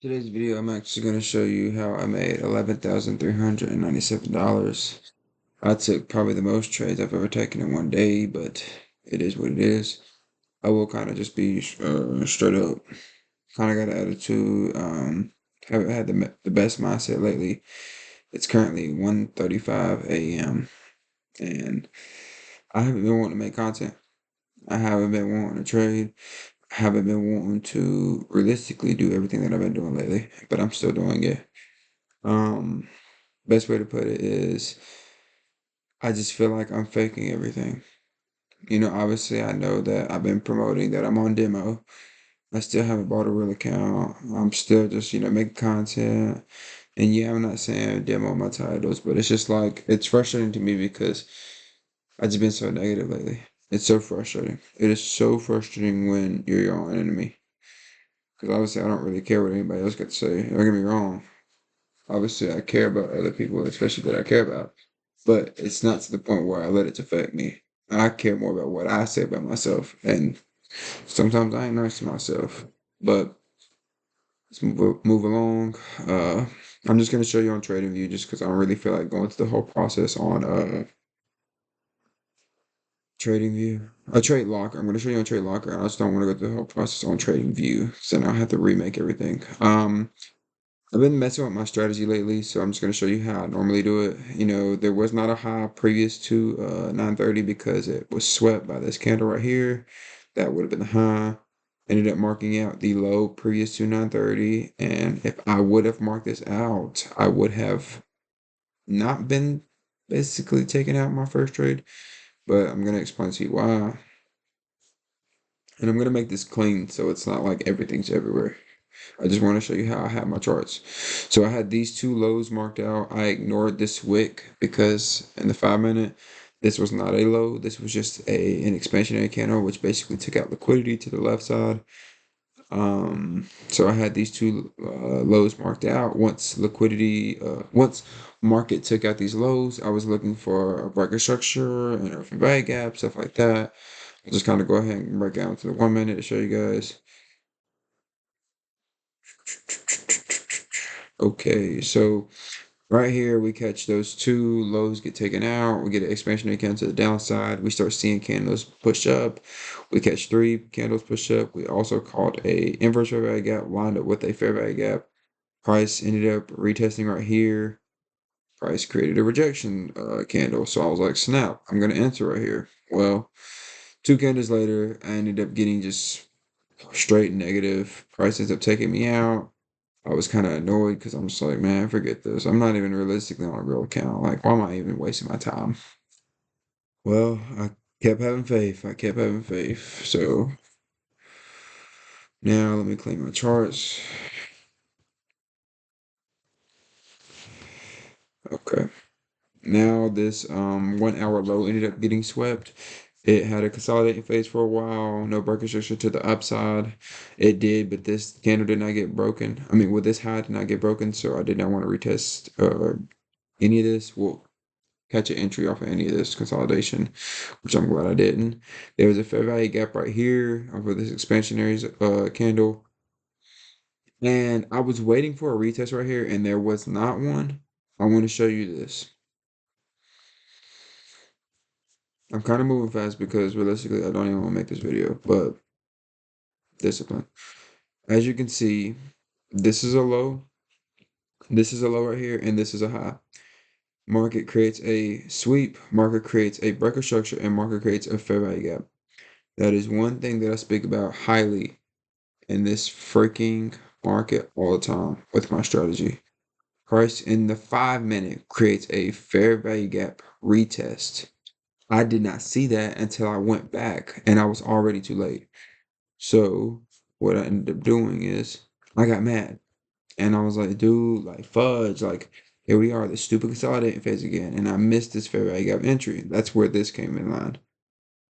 Today's video, I'm actually going to show you how I made $11,397. I took probably the most trades I've ever taken in one day, but it is what it is. I will kind of just be straight up. Kind of got an attitude. Haven't had the best mindset lately. It's currently 1:35 a.m. and I haven't been wanting to make content. I haven't been wanting to trade. I haven't been wanting to realistically do everything that I've been doing lately, but I'm still doing it. Um, Best way to put it is I just feel like I'm faking everything. Obviously I know that I've been promoting that I'm on demo. I still haven't bought a real account. I'm still just, making content. And yeah, I'm not saying demo my titles, but it's just like it's frustrating to me because I've just been so negative lately. It's so frustrating. It is so frustrating when you're your own enemy. Because obviously I don't really care what anybody else got to say. Don't get me wrong. Obviously I care about other people, especially that I care about. But it's not to the point where I let it affect me. I care more about what I say about myself, and sometimes I ain't nice to myself. But let's move along. Uh, I'm just gonna show you on TradingView just because I don't really feel like going through the whole process on TradingView. A Trade Locker. I'm gonna show you on Trade Locker. I just don't want to go through the whole process on TradingView, so now I have to remake everything. I've been messing with my strategy lately, so I'm just going to show you how I normally do it. There was not a high previous to 9:30 because it was swept by this candle right here. That would have been the high. Ended up marking out the low previous to 9:30, and if I would have marked this out, I would have not been basically taking out my first trade, but I'm going to explain to you why. And I'm going to make this clean so it's not like everything's everywhere. I just want to show you how I have my charts. So I had these two lows marked out. I ignored this wick because in the 5 minute, this was not a low. This was just an expansionary candle, which basically took out liquidity to the left side. So I had these two lows marked out. Once market took out these lows, I was looking for a breaker structure and a value gap, stuff like that. I'll just kind of go ahead and break down to the 1 minute to show you guys. Okay, so right here we catch those two lows get taken out. We get an expansionary candle to the downside. We start seeing candles push up. We catch three candles push up. We also caught a inverse fair value gap lined up with a fair value gap. Price ended up retesting right here. Price created a rejection candle. So I was like, snap, I'm gonna enter right here. Well, two candles later, I ended up getting just straight negative. Price ends up taking me out. I was kind of annoyed because I'm just like, man, forget this. I'm not even realistically on a real account. Like, why am I even wasting my time? Well, I kept having faith. I kept having faith. So now let me clean my charts. Okay. Now this 1 hour low ended up getting swept. It had a consolidating phase for a while, no break restriction to the upside. It did, but this candle did not get broken. I mean, well, this high did not get broken, so I did not want to retest any of this. Well, catch an entry off of any of this consolidation, which I'm glad I didn't. There was a fair value gap right here off of this expansionary candle. And I was waiting for a retest right here, and there was not one. I want to show you this. I'm kind of moving fast because realistically, I don't even want to make this video, but discipline. As you can see, this is a low, this is a low right here, and this is a high. Market creates a sweep, market creates a breaker structure, and market creates a fair value gap. That is one thing that I speak about highly in this freaking market all the time with my strategy. Price in the 5 minute creates a fair value gap retest. I did not see that until I went back and I was already too late. So what I ended up doing is I got mad and I was like, dude, like fudge, like here we are, this stupid consolidating phase again. And I missed this fair value gap entry. That's where this came in line.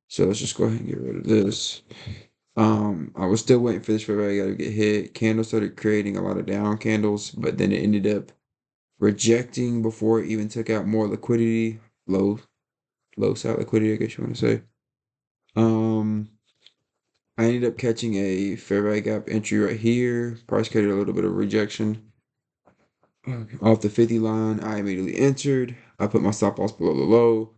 So let's just go ahead and get rid of this. I was still waiting for this fair value gap to get hit. Candle started creating a lot of down candles, but then it ended up rejecting before it even took out more liquidity, low side liquidity, I guess you want to say. Um, I ended up catching a fair value gap entry right here. Price created a little bit of rejection. Off the 50 line, I immediately entered. I put my stop loss below the low.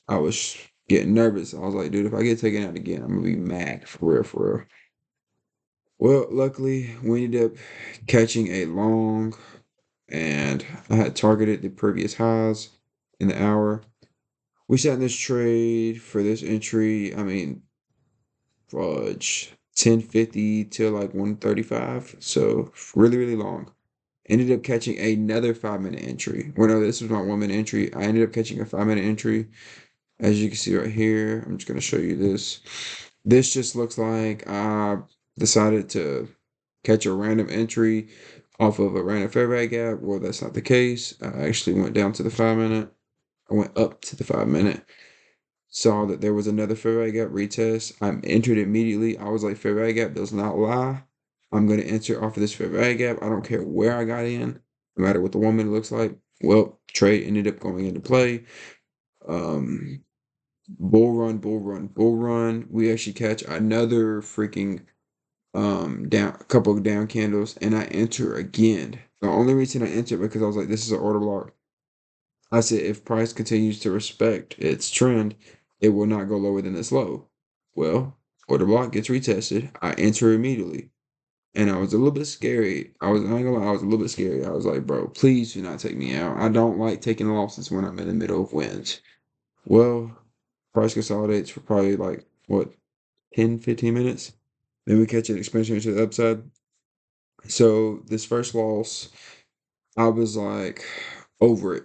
I was getting nervous. I was like, dude, if I get taken out again, I'm gonna be mad for real, for real. Well, luckily, we ended up catching a long, and I had targeted the previous highs in the hour. We sat in this trade for this entry. I mean, fudge, 1050 till like 135. So really, really long. Ended up catching another 5 minute entry. Well, no, this was my 1 minute entry. I ended up catching a 5 minute entry. As you can see right here, I'm just going to show you this. This just looks like I decided to catch a random entry off of a random fair value gap. Well, that's not the case. I actually went down to the 5 minute. I went up to the 5 minute. Saw that there was another fair value gap retest. I entered immediately. I was like, fair value gap does not lie. I'm going to enter off of this fair value gap. I don't care where I got in, no matter what the 1 minute looks like. Well, trade ended up going into play. Um, bull run, bull run, bull run. We actually catch another freaking down, a couple of down candles, and I enter again. The only reason I entered because I was like, this is an order block. I said if price continues to respect its trend, it will not go lower than this low. Well, order block gets retested. I enter immediately. And I was a little bit scary. I ain't gonna lie, I was a little bit scary. I was like, bro, please do not take me out. I don't like taking losses when I'm in the middle of wins. Well, price consolidates for probably like what, 10, 15 minutes. Then we catch an expansion to the upside. So this first loss, I was like over it.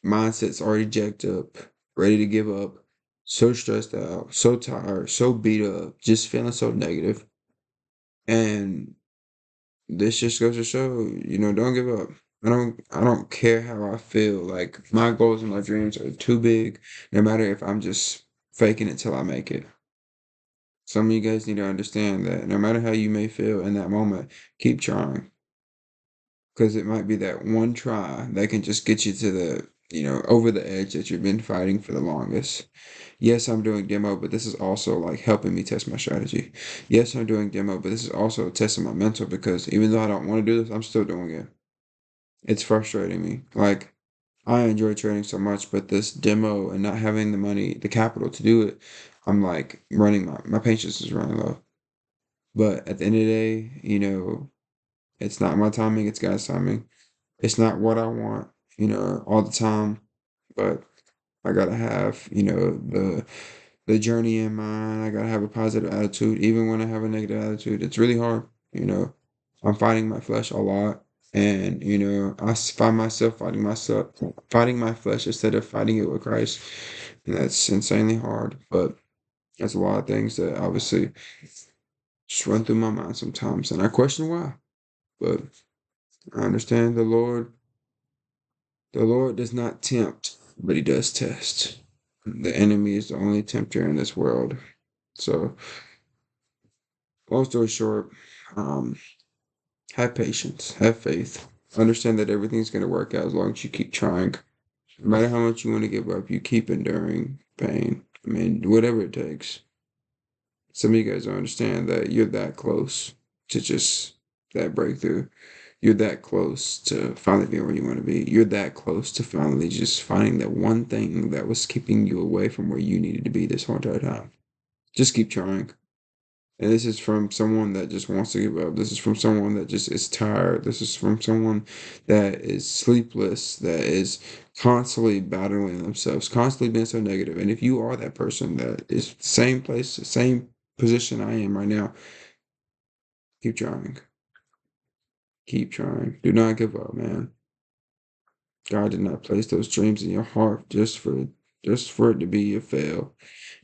Mindset's already jacked up, ready to give up, so stressed out, so tired, so beat up, just feeling so negative. And this just goes to show, don't give up. I don't care how I feel. Like my goals and my dreams are too big, no matter if I'm just faking it till I make it. Some of you guys need to understand that no matter how you may feel in that moment, keep trying. Because it might be that one try that can just get you to the, over the edge that you've been fighting for the longest. Yes, I'm doing demo, but this is also like helping me test my strategy. Yes, I'm doing demo, but this is also testing my mental because even though I don't want to do this, I'm still doing it. It's frustrating me. Like, I enjoy trading so much, but this demo and not having the money, the capital to do it, I'm like running my patience is running low. But at the end of the day, it's not my timing, it's God's timing. It's not what I want, all the time, but I gotta have, the journey in mind. I gotta have a positive attitude, even when I have a negative attitude. It's really hard, I'm fighting my flesh a lot, and find myself fighting my flesh instead of fighting it with Christ, and that's insanely hard. But there's a lot of things that obviously just run through my mind sometimes, and I question why. But I understand the Lord does not tempt, but he does test. The enemy is the only tempter in this world. So, long story short, um, have patience, have faith. Understand that everything's going to work out as long as you keep trying. No matter how much you want to give up, you keep enduring pain. I mean, whatever it takes. Some of you guys don't understand that you're that close to just that breakthrough. You're that close to finally being where you want to be. You're that close to finally just finding that one thing that was keeping you away from where you needed to be this whole entire time. Just keep trying. And this is from someone that just wants to give up. This is from someone that just is tired. This is from someone that is sleepless, that is constantly battling themselves, constantly being so negative. And if you are that person that is same place, same position I am right now, keep trying. Keep trying. Do not give up, man. God did not place those dreams in your heart just for it to be a fail.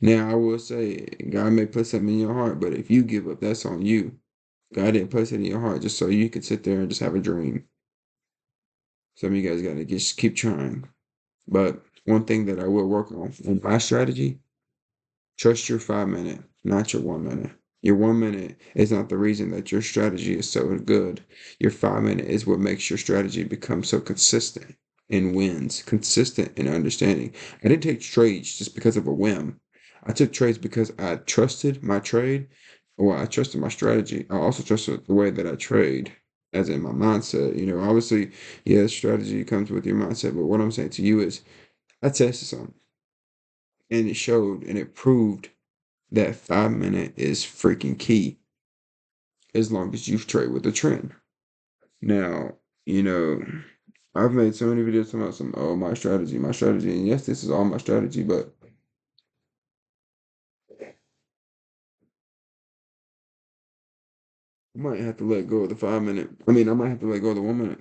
Now I will say God may place something in your heart, but if you give up, that's on you. God didn't place it in your heart just so you could sit there and just have a dream. Some of you guys gotta just keep trying. But one thing that I will work on in my strategy, trust your 5 minute, not your 1 minute. Your 1 minute is not the reason that your strategy is so good. Your 5 minute is what makes your strategy become so consistent and wins, consistent in understanding. I didn't take trades just because of a whim. I took trades because I trusted my trade Well, I trusted my strategy. I also trusted the way that I trade, as in my mindset. Obviously, yeah, strategy comes with your mindset. But what I'm saying to you is, I tested something, and it showed, and it proved that 5 minute is freaking key as long as you trade with the trend. Now, you know, I've made so many videos talking about my strategy, and yes, this is all my strategy, but I might have to let go of the 5 minute. I mean, I might have to let go of the 1 minute.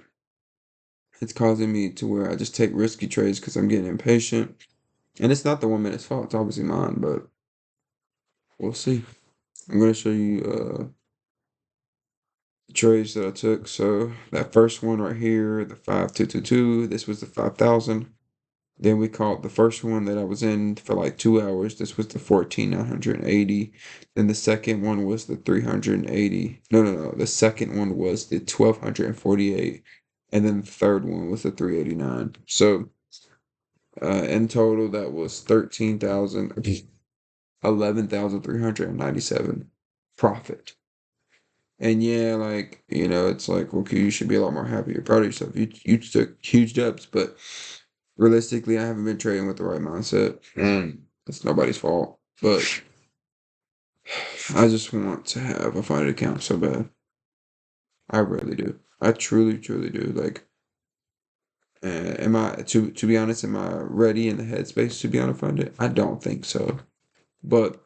It's causing me to where I just take risky trades because I'm getting impatient. And it's not the 1 minute's fault, it's obviously mine, but we'll see. I'm gonna show you the trades that I took. So that first one right here, the 5222, this was the 5,000. Then we called the first one that I was in for like 2 hours. This was the 14,980. Then the second one was the 380. No. The second one was the 1,248. And then the third one was the 389. So in total, that was 11,397 profit. And yeah, like, it's like, okay, you should be a lot more happy or proud of yourself. You took huge steps, but realistically, I haven't been trading with the right mindset, and it's nobody's fault. But I just want to have a funded account so bad. I really do. I truly, truly do. Like, am I to be honest? Am I ready in the headspace to be unfunded? I don't think so. But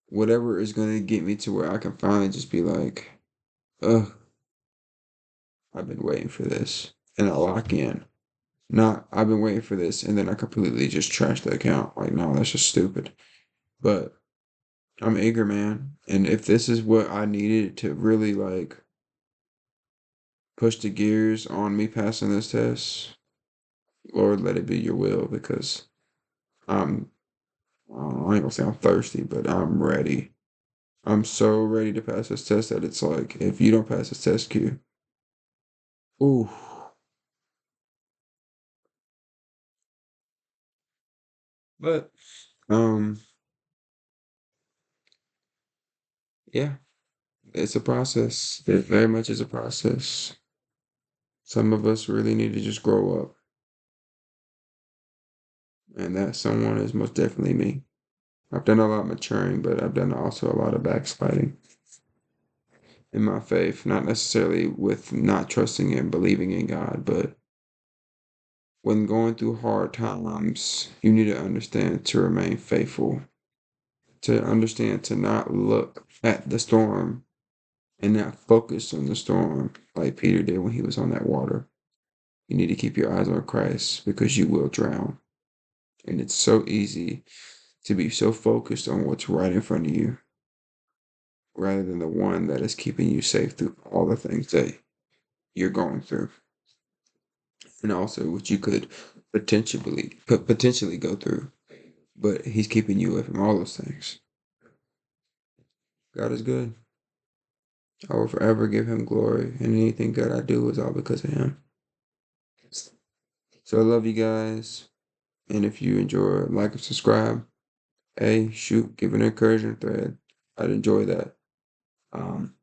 whatever is going to get me to where I can finally just be like, ugh, I've been waiting for this, and I lock in. Not I've been waiting for this, and then I completely just trash the account. Like, no, that's just stupid. But I'm eager, man. And if this is what I needed to really like push the gears on me passing this test, Lord, let it be your will because I'm, I ain't gonna say I'm thirsty, but I'm ready. I'm so ready to pass this test that it's like, if you don't pass this test, Q, ooh, but, um, yeah, it's a process. It very much is a process. Some of us really need to just grow up, and that someone is most definitely me. I've done a lot of maturing, but I've done also a lot of backsliding in my faith, not necessarily with not trusting and believing in God, but when going through hard times, you need to understand to remain faithful, to understand to not look at the storm and not focus on the storm like Peter did when he was on that water. You need to keep your eyes on Christ because you will drown. And it's so easy to be so focused on what's right in front of you rather than the one that is keeping you safe through all the things that you're going through, and also what you could potentially go through. But He's keeping you away from all those things. God is good. I will forever give Him glory, and anything that I do is all because of Him. So I love you guys, and if you enjoy, like and subscribe. Hey, shoot, give an encouragement thread. I'd enjoy that. Um,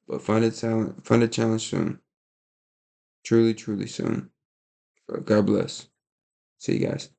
but find a challenge soon. Truly, truly soon. But God bless. See you guys.